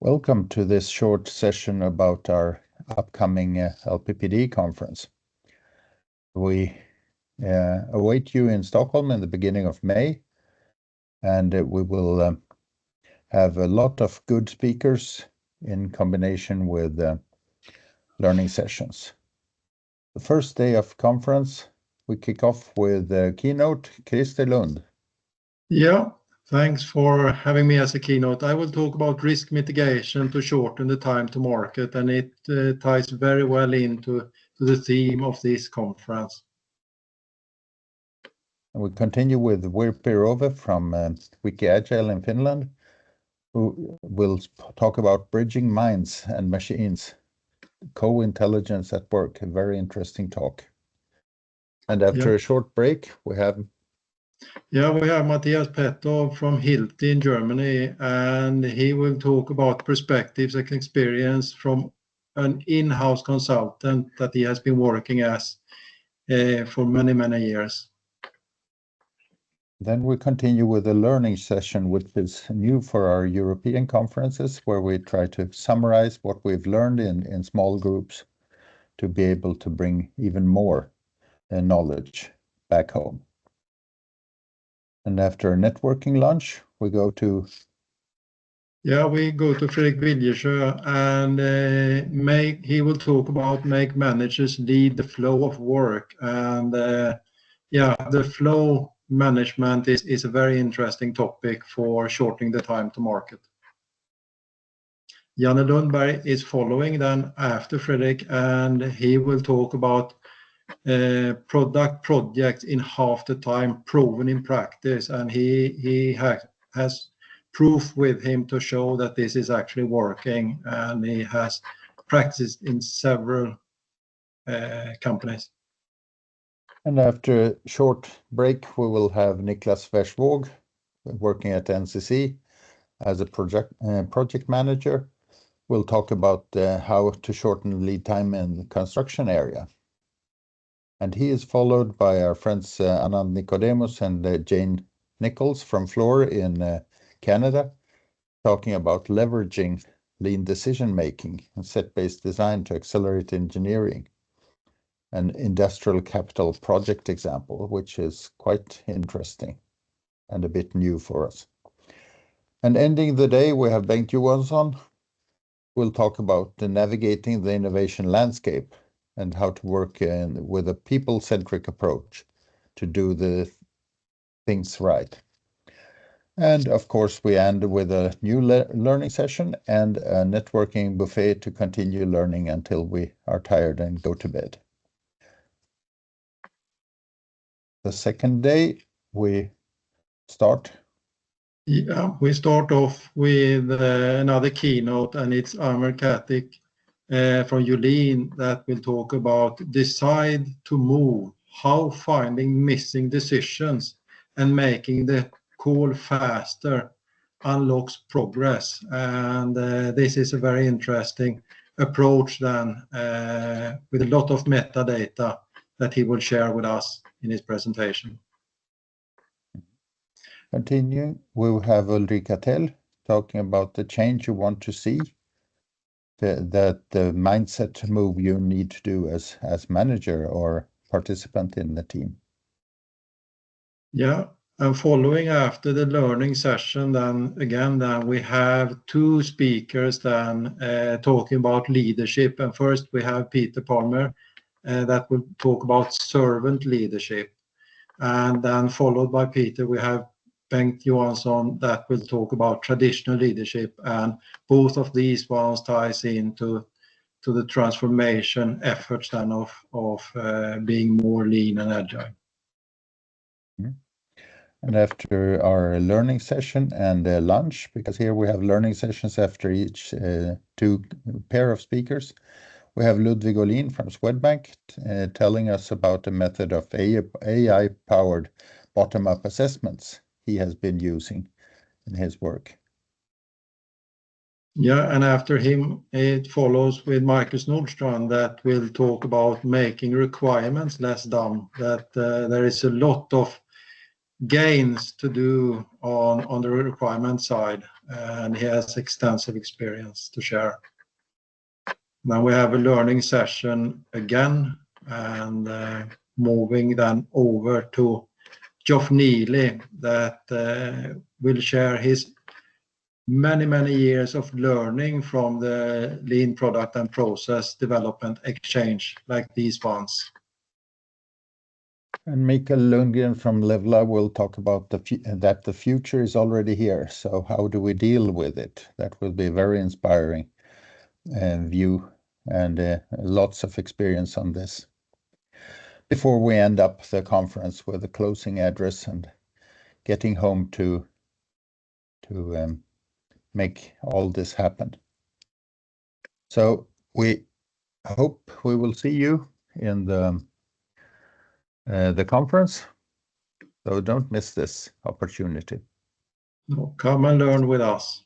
Welcome to this short session about our upcoming LPPDE conference. We await you in Stockholm in the beginning of May, and we will have a lot of good speakers in combination with learning sessions. The first day of conference, we kick off with a keynote, Lundh. Yeah, thanks for having me as a keynote. I will talk about risk mitigation to shorten the time to market, and it ties very well into the theme of this conference. And we continue with Virpi Rove from Wiki Agile in Finland, who will talk about bridging minds and machines, co-intelligence at work, a very interesting talk. And after a short break, we have Matthias Petrov from Hilti in Germany, and he will talk about perspectives and experience from an in-house consultant that he has been working as for many, many years. Then we continue with a learning session, which is new for our European conferences, where we try to summarize what we've learned in small groups to be able to bring even more knowledge back home. And after a networking lunch, we go to Fredrik Viljesjö, and he will talk about make managers lead the flow of work. And the flow management is a very interesting topic for shortening the time to market. Janne Lundberg is following then after Fredrik, and he will talk about product projects in half the time proven in practice, and he has proof with him to show that this is actually working, and he has practiced in several companies. And after a short break, we will have Niklas Versvåg working at NCC as a project manager. We'll talk about how to shorten lead time in the construction area. And he is followed by our friends Anand Nicodemus and Jane Nichols from Floor in Canada, talking about leveraging lean decision-making and set-based design to accelerate engineering. An industrial capital project example, which is quite interesting and a bit new for us. And ending the day, we have Bengt Johansson. We'll talk about navigating the innovation landscape and how to work with a people-centric approach to do the things right. And of course, we end with a new learning session and a networking buffet to continue learning until we are tired and go to bed. The second day, we start. Yeah, we start off with another keynote, and it's Amer Katik from Yulin that will talk about decide to move, how finding missing decisions and making the call faster unlocks progress. And this is a very interesting approach then with a lot of metadata that he will share with us in his presentation. Continuing, we will have Ulrika Tell talking about the change you want to see, the mindset move you need to do as manager or participant in the team. Yeah, and following after the learning session, then we have two speakers then talking about leadership. And first we have Peter Palmér that will talk about servant leadership. And then followed by Peter, we have Bengt Johansson that will talk about traditional leadership, and both of these ones ties into the transformation efforts then of being more lean and agile. And after our learning session and lunch, because here we have learning sessions after each two pair of speakers, we have Ludwig Olin from Swedbank telling us about a method of AI-powered bottom-up assessments he has been using in his work. Yeah, and after him, it follows with Marcus Nordstrand that will talk about making requirements less dumb, that there is a lot of gains to do on the requirement side, and he has extensive experience to share. Then we have a learning session again, and moving then over to Geoff Neely that will share his many years of learning from the lean product and process development exchange like these ones. And Mikael Lundgren from Levla will talk about that the future is already here. So how do we deal with it? That will be very inspiring view and lots of experience on this. Before we end up the conference with a closing address and getting home to make all this happen. So we hope we will see you in the conference. So don't miss this opportunity. Come and learn with us.